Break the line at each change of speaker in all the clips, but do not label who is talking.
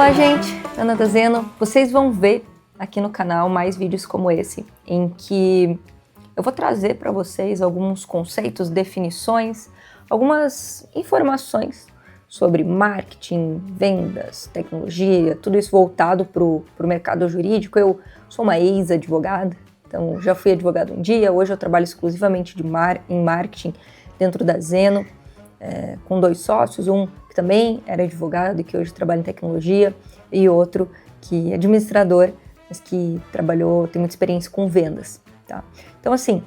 Olá, gente! Ana da Zeno. Vocês vão ver aqui no canal mais vídeos como esse, em que eu vou trazer para vocês alguns conceitos, definições, algumas informações sobre marketing, vendas, tecnologia, tudo isso voltado para o mercado jurídico. Eu sou uma ex-advogada, então já fui advogada um dia, hoje eu trabalho exclusivamente em marketing dentro da Zeno, com 2 sócios, um que também era advogado e que hoje trabalha em tecnologia, e outro que é administrador, mas que tem muita experiência com vendas, tá? Então, assim,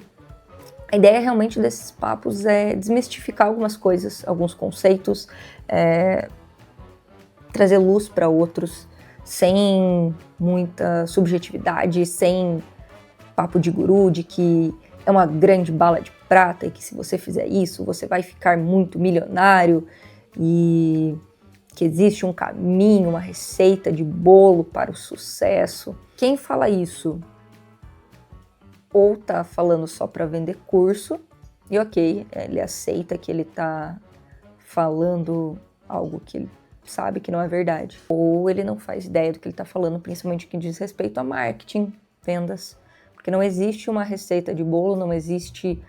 a ideia realmente desses papos é desmistificar algumas coisas, alguns conceitos, trazer luz para outros, sem muita subjetividade, sem papo de guru, de que é uma grande bala de prata e que se você fizer isso, você vai ficar muito milionário e que existe um caminho, uma receita de bolo para o sucesso. Quem fala isso ou tá falando só para vender curso, e ok, ele aceita que ele tá falando algo que ele sabe que não é verdade, ou ele não faz ideia do que ele tá falando, principalmente o que diz respeito a marketing, vendas, porque não existe uma receita de bolo, não existe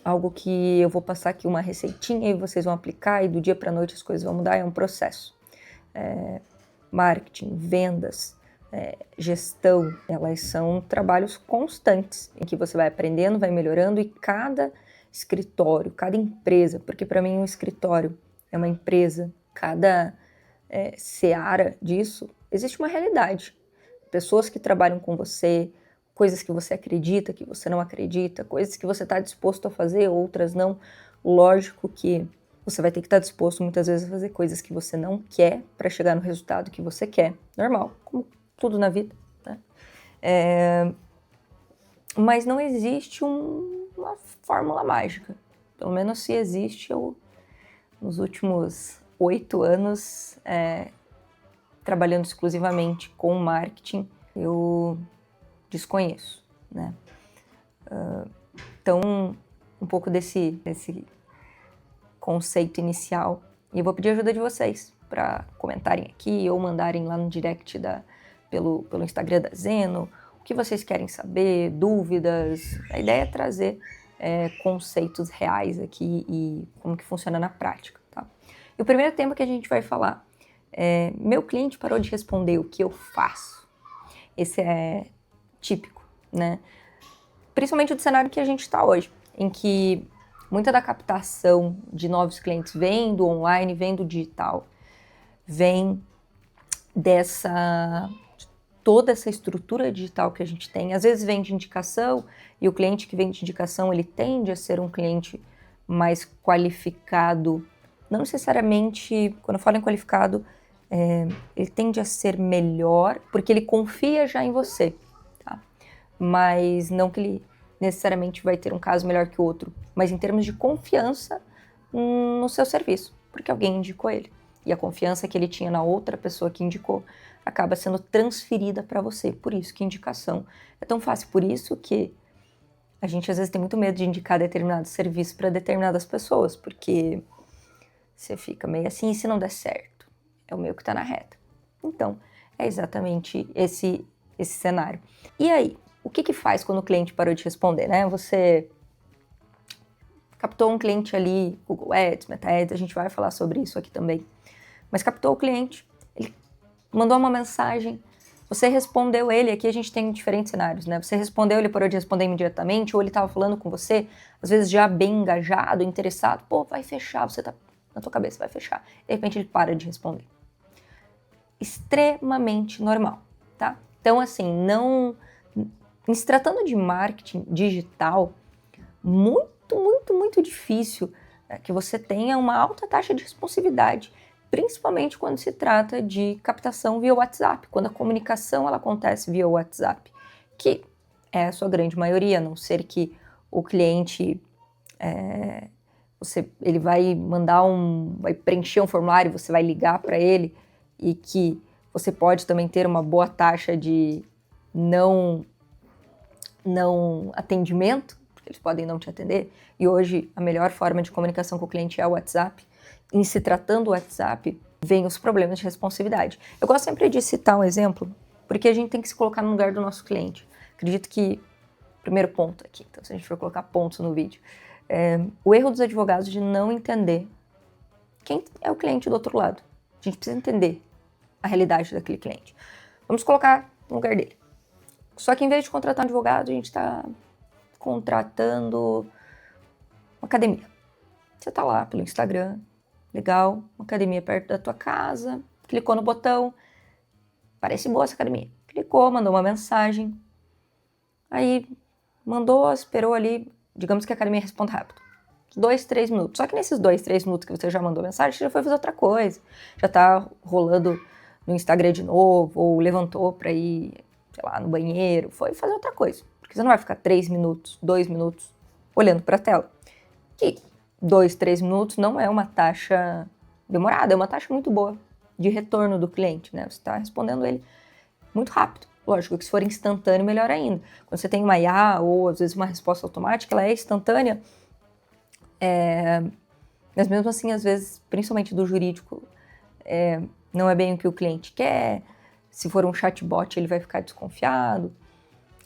algo que eu vou passar aqui uma receitinha e vocês vão aplicar e do dia para a noite as coisas vão mudar. É um processo. Marketing, vendas, gestão, elas são trabalhos constantes em que você vai aprendendo, vai melhorando, e cada escritório, cada empresa, porque para mim um escritório é uma empresa, cada seara disso, existe uma realidade. Pessoas que trabalham com você, coisas que você acredita, que você não acredita, coisas que você está disposto a fazer, outras não. Lógico que você vai ter que estar disposto muitas vezes a fazer coisas que você não quer para chegar no resultado que você quer. Normal, como tudo na vida, né? Mas não existe uma fórmula mágica. Pelo menos se existe, eu, nos últimos 8 anos, trabalhando exclusivamente com marketing, eu desconheço, né? Então, um pouco desse conceito inicial. E eu vou pedir ajuda de vocês para comentarem aqui ou mandarem lá no direct pelo Instagram da Zeno o que vocês querem saber, dúvidas. A ideia é trazer conceitos reais aqui e como que funciona na prática, tá? E o primeiro tema que a gente vai falar é: meu cliente parou de responder, o que eu faço? Esse é típico, né? Principalmente do cenário que a gente está hoje, em que muita da captação de novos clientes vem do online, vem do digital, vem toda essa estrutura digital que a gente tem. Às vezes vem de indicação, e o cliente que vem de indicação, ele tende a ser um cliente mais qualificado. Não necessariamente, quando eu falo em qualificado, ele tende a ser melhor, porque ele confia já em você, tá? Mas não que ele necessariamente vai ter um caso melhor que o outro, mas em termos de confiança no seu serviço, porque alguém indicou ele. E a confiança que ele tinha na outra pessoa que indicou acaba sendo transferida para você. Por isso que indicação é tão fácil. Por isso que a gente às vezes tem muito medo de indicar determinado serviço para determinadas pessoas, porque você fica meio assim: e se não der certo? É o meu que está na reta. Então, é exatamente esse cenário. E aí, o que faz quando o cliente parou de responder, né? Você captou um cliente ali, Google Ads, Meta Ads, a gente vai falar sobre isso aqui também. Mas captou o cliente, ele mandou uma mensagem, você respondeu ele. Aqui a gente tem diferentes cenários, né? Você respondeu, ele parou de responder imediatamente, ou ele estava falando com você, às vezes já bem engajado, interessado. Pô, vai fechar, você tá na tua cabeça, vai fechar. De repente ele para de responder. Extremamente normal, tá? Então, assim, em se tratando de marketing digital, muito difícil que você tenha uma alta taxa de responsividade, principalmente quando se trata de captação via WhatsApp, quando a comunicação ela acontece via WhatsApp, que é a sua grande maioria, a não ser que o cliente ele vai vai preencher um formulário, você vai ligar para ele, e que você pode também ter uma boa taxa de não atendimento, porque eles podem não te atender, e hoje a melhor forma de comunicação com o cliente é o WhatsApp. Em se tratando do WhatsApp, vem os problemas de responsividade. Eu gosto sempre de citar um exemplo, porque a gente tem que se colocar no lugar do nosso cliente. Acredito que, primeiro ponto aqui, então se a gente for colocar pontos no vídeo, o erro dos advogados de não entender quem é o cliente do outro lado. A gente precisa entender a realidade daquele cliente. Vamos colocar no lugar dele. Só que em vez de contratar um advogado, a gente está contratando uma academia. Você está lá pelo Instagram, legal, uma academia perto da tua casa, clicou no botão, parece boa essa academia. Clicou, mandou uma mensagem, aí mandou, esperou ali, digamos que a academia responda rápido. 2, 3 minutos. Só que nesses 2, 3 minutos que você já mandou mensagem, você já foi fazer outra coisa. Já tá rolando no Instagram de novo, ou levantou pra ir, sei lá, no banheiro, foi fazer outra coisa. Porque você não vai ficar 3 minutos, 2 minutos olhando pra tela. Que 2, 3 minutos não é uma taxa demorada, é uma taxa muito boa de retorno do cliente, né? Você tá respondendo ele muito rápido. Lógico que se for instantâneo, melhor ainda. Quando você tem uma IA ou às vezes uma resposta automática, ela é instantânea, mas mesmo assim, às vezes, principalmente do jurídico, não é bem o que o cliente quer. Se for um chatbot, ele vai ficar desconfiado.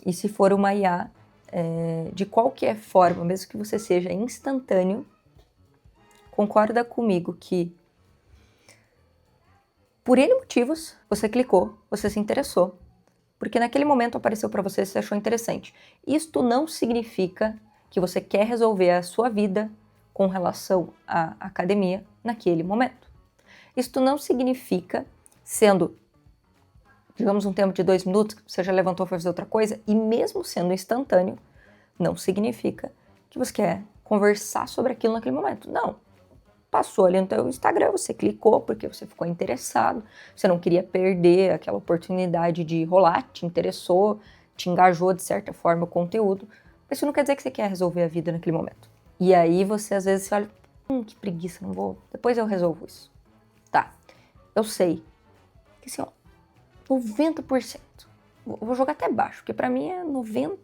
E se for uma IA, de qualquer forma, mesmo que você seja instantâneo, concorda comigo que por N motivos você clicou, você se interessou, porque naquele momento apareceu para você, você achou interessante. Isto não significa que você quer resolver a sua vida com relação à academia naquele momento. Isto não significa, sendo, digamos, um tempo de 2 minutos, que você já levantou para fazer outra coisa, e mesmo sendo instantâneo, não significa que você quer conversar sobre aquilo naquele momento. Não. Passou ali no teu Instagram, você clicou porque você ficou interessado, você não queria perder aquela oportunidade de rolar, te interessou, te engajou de certa forma o conteúdo, mas isso não quer dizer que você quer resolver a vida naquele momento. E aí você às vezes olha, que preguiça, não vou, depois eu resolvo isso. Tá, eu sei que assim, ó, 90%, vou jogar até baixo, porque pra mim é 98%,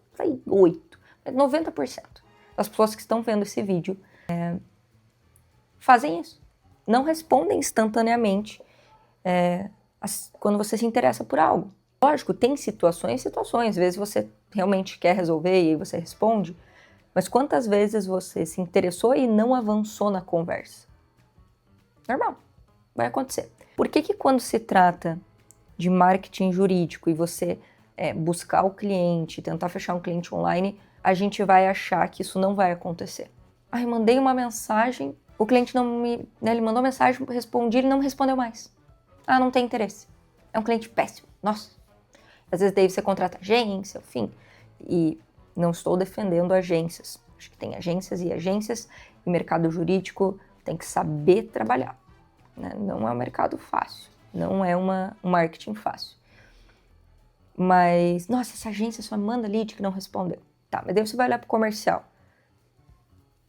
mas 90% das pessoas que estão vendo esse vídeo fazem isso. Não respondem instantaneamente quando você se interessa por algo. Lógico, tem situações e situações. Às vezes você realmente quer resolver e aí você responde. Mas quantas vezes você se interessou e não avançou na conversa? Normal. Vai acontecer. Por que quando se trata de marketing jurídico e você buscar o cliente, tentar fechar um cliente online, a gente vai achar que isso não vai acontecer? Ah, eu mandei uma mensagem, o cliente não me... né, ele mandou mensagem, respondi, ele não me respondeu mais. Ah, não tem interesse. É um cliente péssimo. Nossa. Às vezes daí você contrata agência, enfim. E não estou defendendo agências. Acho que tem agências e o mercado jurídico tem que saber trabalhar. Né? Não é um mercado fácil. Não é um marketing fácil. Mas, nossa, essa agência só manda lead que não respondeu. Tá, mas daí você vai olhar pro comercial.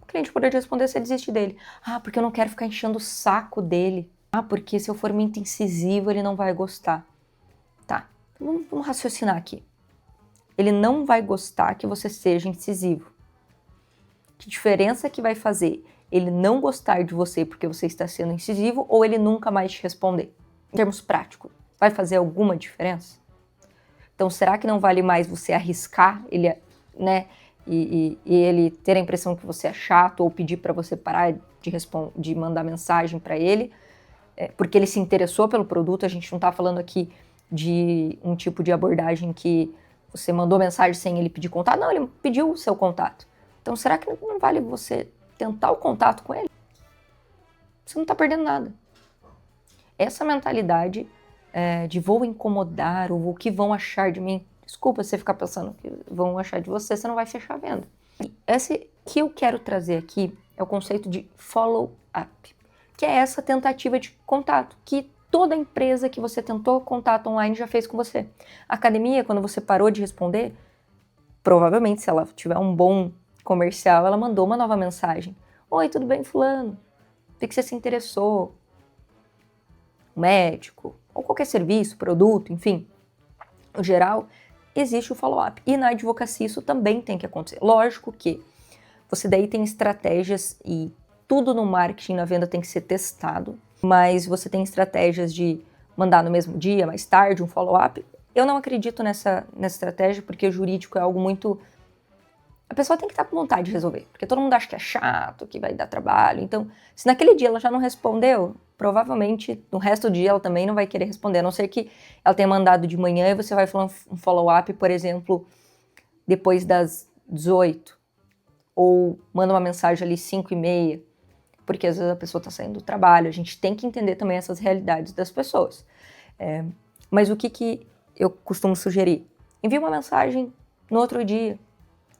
O cliente poderia responder, você desiste dele. Ah, porque eu não quero ficar enchendo o saco dele. Ah, porque se eu for muito incisivo, ele não vai gostar. Tá, vamos raciocinar aqui. Ele não vai gostar que você seja incisivo. Que diferença que vai fazer ele não gostar de você porque você está sendo incisivo ou ele nunca mais te responder? Em termos práticos, vai fazer alguma diferença? Então, será que não vale mais você arriscar ele, né? E ele ter a impressão que você é chato ou pedir para você parar de mandar mensagem para ele, porque ele se interessou pelo produto. A gente não está falando aqui de um tipo de abordagem que você mandou mensagem sem ele pedir contato. Não, ele pediu o seu contato. Então, será que não vale você tentar o contato com ele? Você não está perdendo nada. Essa mentalidade de vou incomodar ou o que vão achar de mim, desculpa você ficar pensando que vão achar de você, você não vai fechar a venda. E esse que eu quero trazer aqui é o conceito de follow-up, que é essa tentativa de contato, que toda empresa que você tentou contato online já fez com você. A academia, quando você parou de responder, provavelmente, se ela tiver um bom comercial, ela mandou uma nova mensagem. Oi, tudo bem, fulano? Vi que você se interessou. Médico, ou qualquer serviço, produto, enfim. No geral, existe o follow-up. E na advocacia isso também tem que acontecer. Lógico que você daí tem estratégias e tudo no marketing, na venda tem que ser testado. mas você tem estratégias de mandar no mesmo dia, mais tarde, um follow-up. Eu não acredito nessa estratégia, porque jurídico é algo muito... A pessoa tem que estar com vontade de resolver, porque todo mundo acha que é chato, que vai dar trabalho. Então, se naquele dia ela já não respondeu, provavelmente no resto do dia ela também não vai querer responder, a não ser que ela tenha mandado de manhã e você vai falar um follow-up, por exemplo, depois das 18, ou manda uma mensagem ali 5h30, porque às vezes a pessoa está saindo do trabalho. A gente tem que entender também essas realidades das pessoas. Mas o que eu costumo sugerir? Envie uma mensagem no outro dia,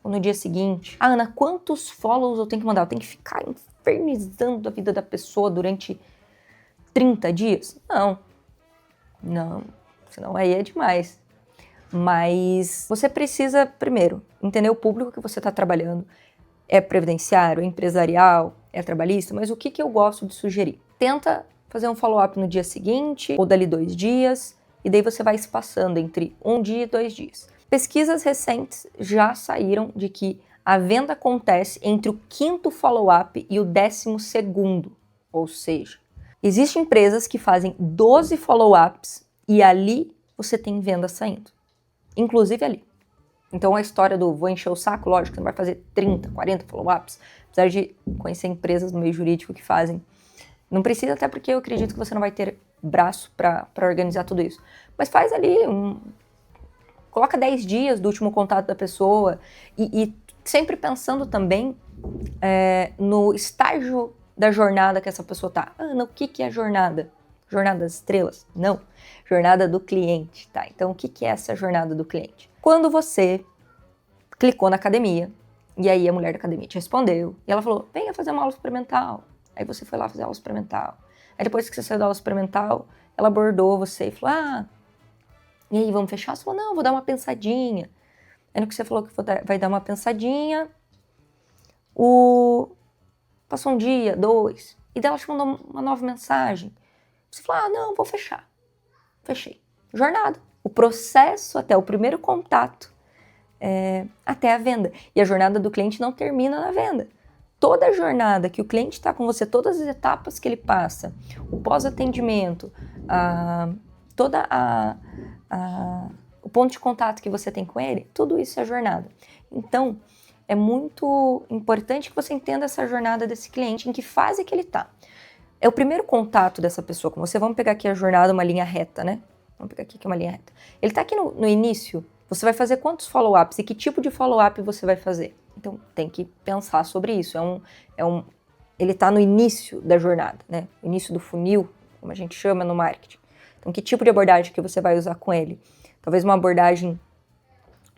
ou no dia seguinte. Ah, Ana, quantos follows eu tenho que mandar? Eu tenho que ficar infernizando a vida da pessoa durante 30 dias? Não, senão aí é demais. Mas você precisa, primeiro, entender o público que você está trabalhando. É previdenciário, é empresarial, é trabalhista, mas o que eu gosto de sugerir? Tenta fazer um follow-up no dia seguinte, ou dali 2 dias, e daí você vai espaçando entre 1 dia e 2 dias. Pesquisas recentes já saíram de que a venda acontece entre o 5º follow-up e o 12º, ou seja, existem empresas que fazem 12 follow-ups e ali você tem venda saindo, inclusive ali. Então a história do vou encher o saco, lógico, você não vai fazer 30, 40 follow-ups, apesar de conhecer empresas no meio jurídico que fazem. Não precisa, até porque eu acredito que você não vai ter braço para organizar tudo isso. Mas faz ali, coloca 10 dias do último contato da pessoa e sempre pensando também no estágio da jornada que essa pessoa tá. Ana, o que é jornada? Jornada das estrelas? Não. Jornada do cliente, tá? Então, o que é essa jornada do cliente? Quando você clicou na academia, e aí a mulher da academia te respondeu, e ela falou, venha fazer uma aula experimental. Aí você foi lá fazer a aula experimental. Aí depois que você saiu da aula experimental, ela abordou você e falou, e aí, vamos fechar? Você falou, não, vou dar uma pensadinha. Aí no que você falou que vai dar uma pensadinha, passou 1 dia, 2, e daí ela te mandou uma nova mensagem. Você falou, não, vou fechar. Fechei. Jornada. O processo até o primeiro contato, até a venda. E a jornada do cliente não termina na venda. Toda a jornada que o cliente está com você, todas as etapas que ele passa, o pós-atendimento, o ponto de contato que você tem com ele, tudo isso é jornada. Então, é muito importante que você entenda essa jornada desse cliente, em que fase que ele está. É o primeiro contato dessa pessoa com você. Vamos pegar aqui a jornada, uma linha reta, né? Vamos pegar aqui que é uma linha reta. Ele está aqui no início, você vai fazer quantos follow-ups e que tipo de follow-up você vai fazer? Então, tem que pensar sobre isso. Ele está no início da jornada, né? O início do funil, como a gente chama no marketing. Então, que tipo de abordagem que você vai usar com ele? Talvez uma abordagem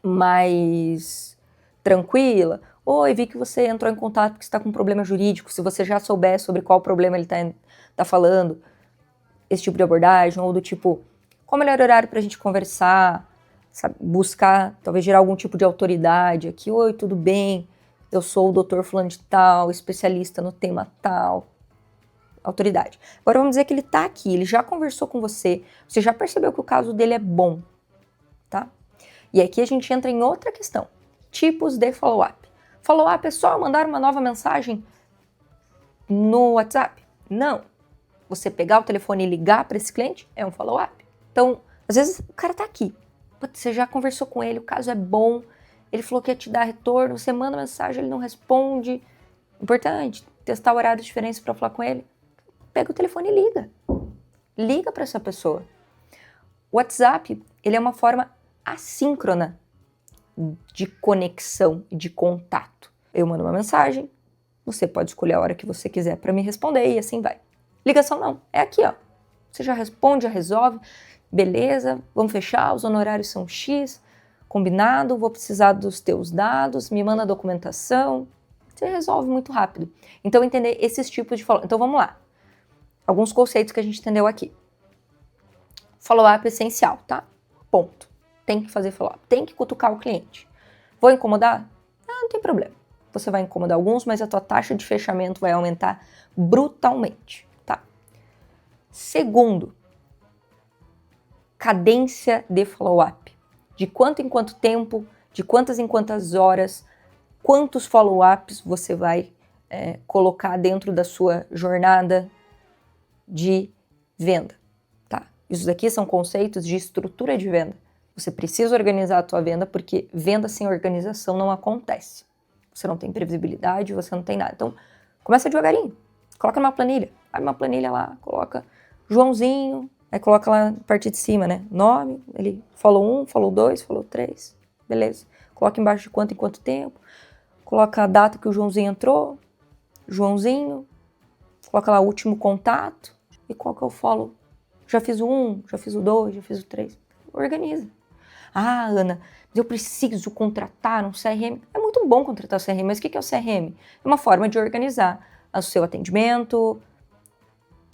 mais tranquila. Oi, vi que você entrou em contato porque você está com um problema jurídico. Se você já souber sobre qual problema ele tá falando, esse tipo de abordagem, ou do tipo, qual o melhor horário para a gente conversar, sabe? Buscar, talvez gerar algum tipo de autoridade aqui. Oi, tudo bem? Eu sou o doutor fulano de tal, especialista no tema tal. Autoridade. Agora vamos dizer que ele tá aqui, ele já conversou com você já percebeu que o caso dele é bom, tá? E aqui a gente entra em outra questão. Tipos de follow-up. Follow-up é só mandar uma nova mensagem no WhatsApp? Não. Você pegar o telefone e ligar para esse cliente é um follow-up. Então, às vezes o cara tá aqui, você já conversou com ele, o caso é bom, ele falou que ia te dar retorno, você manda mensagem, ele não responde. Importante, testar o horário de diferença para falar com ele. Pega o telefone e liga. Liga para essa pessoa. O WhatsApp, ele é uma forma assíncrona de conexão e de contato. Eu mando uma mensagem, você pode escolher a hora que você quiser para me responder e assim vai. Ligação não, é aqui, ó. Você já responde, já resolve, beleza, vamos fechar, os honorários são X, combinado, vou precisar dos teus dados, me manda a documentação, você resolve muito rápido. Então, entender esses tipos de follow-up. Então, vamos lá. Alguns conceitos que a gente entendeu aqui. Follow-up essencial, tá? Ponto. Tem que fazer follow-up, tem que cutucar o cliente. Vou incomodar? Não tem problema. Você vai incomodar alguns, mas a tua taxa de fechamento vai aumentar brutalmente, tá? Segundo, cadência de follow-up. De quanto em quanto tempo, de quantas em quantas horas, quantos follow-ups você vai colocar dentro da sua jornada de venda, tá? Isso daqui são conceitos de estrutura de venda. Você precisa organizar a tua venda, porque venda sem organização não acontece. Você não tem previsibilidade, você não tem nada. Então, começa devagarinho. Coloca numa planilha. Abre uma planilha lá, coloca Joãozinho, aí coloca lá na parte de cima, né? Nome, ele follow 1, follow 2, follow 3, beleza. Coloca embaixo de quanto em quanto tempo. Coloca a data que o Joãozinho entrou, Joãozinho, coloca lá o último contato e qual que é o follow. Já fiz o 1, já fiz o 2, já fiz o 3. Organiza. Ah, Ana, eu preciso contratar um CRM. É muito bom contratar um CRM, mas o que é o CRM? É uma forma de organizar o seu atendimento.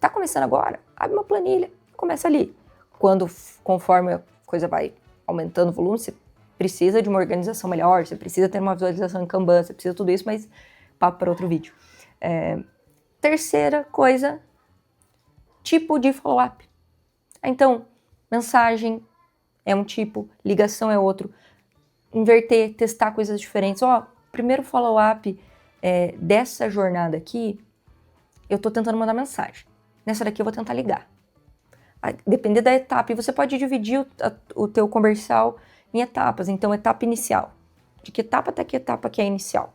Tá começando agora? Abre uma planilha, começa ali. Conforme a coisa vai aumentando o volume, você precisa de uma organização melhor, você precisa ter uma visualização em Kanban, você precisa de tudo isso, mas papo para outro vídeo. Terceira coisa, tipo de follow-up. Então, mensagem é um tipo, ligação é outro. Inverter, testar coisas diferentes. Primeiro follow-up dessa jornada aqui, eu tô tentando mandar mensagem. Nessa daqui eu vou tentar ligar. Depender da etapa, e você pode dividir o teu comercial em etapas. Então, etapa inicial. De que etapa até que etapa que é inicial?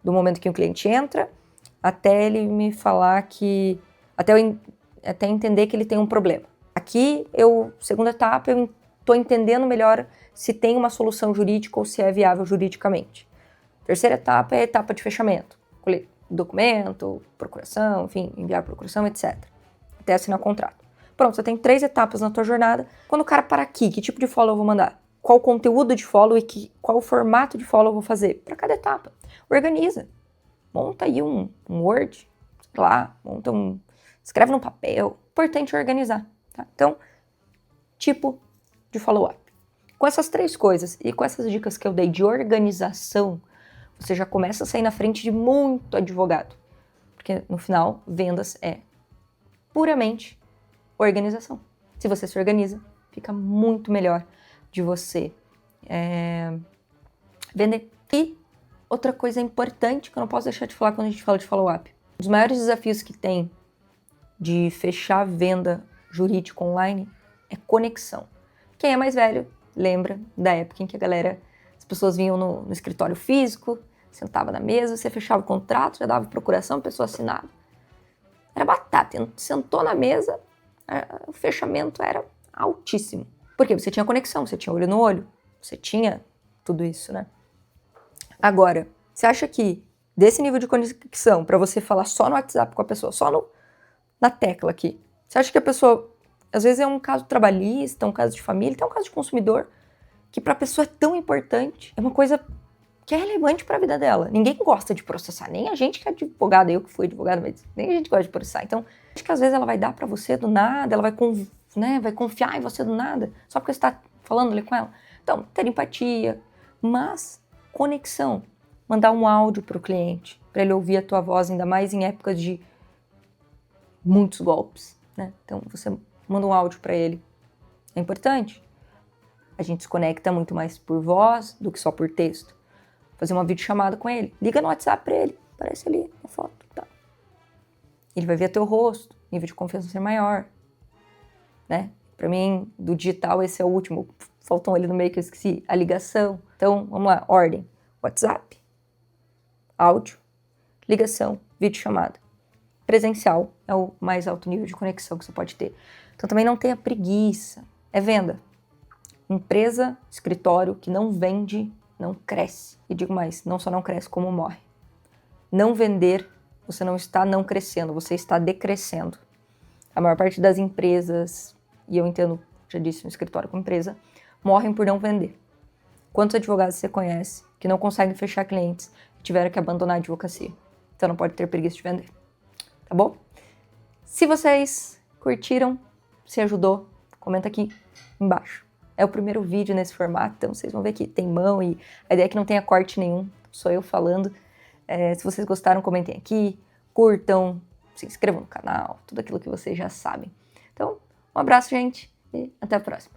Do momento que o cliente entra, até ele me falar que... Até entender que ele tem um problema. Aqui, segunda etapa, eu estou entendendo melhor se tem uma solução jurídica ou se é viável juridicamente. Terceira etapa é a etapa de fechamento. Documento, procuração, enfim, enviar procuração, etc. Até assinar o contrato. Pronto, você tem 3 etapas na tua jornada. Quando o cara parar aqui, que tipo de follow eu vou mandar? Qual conteúdo de follow e qual formato de follow eu vou fazer? Para cada etapa. Organiza. Monta aí um Word, sei lá, escreve num papel. Importante organizar. Tá? Então, tipo de follow-up. Com essas 3 coisas e com essas dicas que eu dei de organização, você já começa a sair na frente de muito advogado. Porque, no final, vendas é puramente organização. Se você se organiza, fica muito melhor de você vender. E outra coisa importante que eu não posso deixar de falar quando a gente fala de follow-up. Um dos maiores desafios que tem de fechar venda jurídica online é conexão. Quem é mais velho lembra da época em que as pessoas vinham no escritório físico, sentava na mesa, você fechava o contrato, já dava procuração, a pessoa assinava. Era batata, sentou na mesa, o fechamento era altíssimo. Porque você tinha conexão, você tinha olho no olho, você tinha tudo isso, né? Agora, você acha que desse nível de conexão, para você falar só no WhatsApp com a pessoa, só na tecla aqui, você acha que a pessoa, às vezes é um caso trabalhista, um caso de família, até um caso de consumidor, que para a pessoa é tão importante, é uma coisa que é relevante para a vida dela. Ninguém gosta de processar, nem a gente que é advogado, eu que fui advogado, mas nem a gente gosta de processar. Então, acho que às vezes ela vai dar para você do nada, ela vai confiar em você do nada, só porque você está falando ali com ela. Então, ter empatia, mas conexão. Mandar um áudio para o cliente, para ele ouvir a tua voz, ainda mais em épocas de muitos golpes, né? Então, você manda um áudio para ele. É importante. A gente se conecta muito mais por voz do que só por texto. Fazer uma videochamada com ele. Liga no WhatsApp para ele. Aparece ali a foto. Tá. Ele vai ver teu rosto. Nível de confiança ser maior. Né? Para mim, do digital, esse é o último. Faltou ali no meio que eu esqueci. A ligação. Então, vamos lá. Ordem. WhatsApp. Áudio. Ligação. Videochamada. Presencial é o mais alto nível de conexão que você pode ter. Então, também não tenha preguiça. É venda. Empresa, escritório que não vende, não cresce. E digo mais, não só não cresce, como morre. Não vender, você não está não crescendo, você está decrescendo. A maior parte das empresas, e eu entendo, já disse, um escritório como empresa, morrem por não vender. Quantos advogados você conhece que não conseguem fechar clientes e tiveram que abandonar a advocacia? Então não pode ter preguiça de vender. Tá bom? Se vocês curtiram, se ajudou, comenta aqui embaixo. É o primeiro vídeo nesse formato, então vocês vão ver que tem mão e a ideia é que não tenha corte nenhum, sou eu falando. Se vocês gostaram, comentem aqui, curtam, se inscrevam no canal, tudo aquilo que vocês já sabem. Então, um abraço, gente, e até a próxima.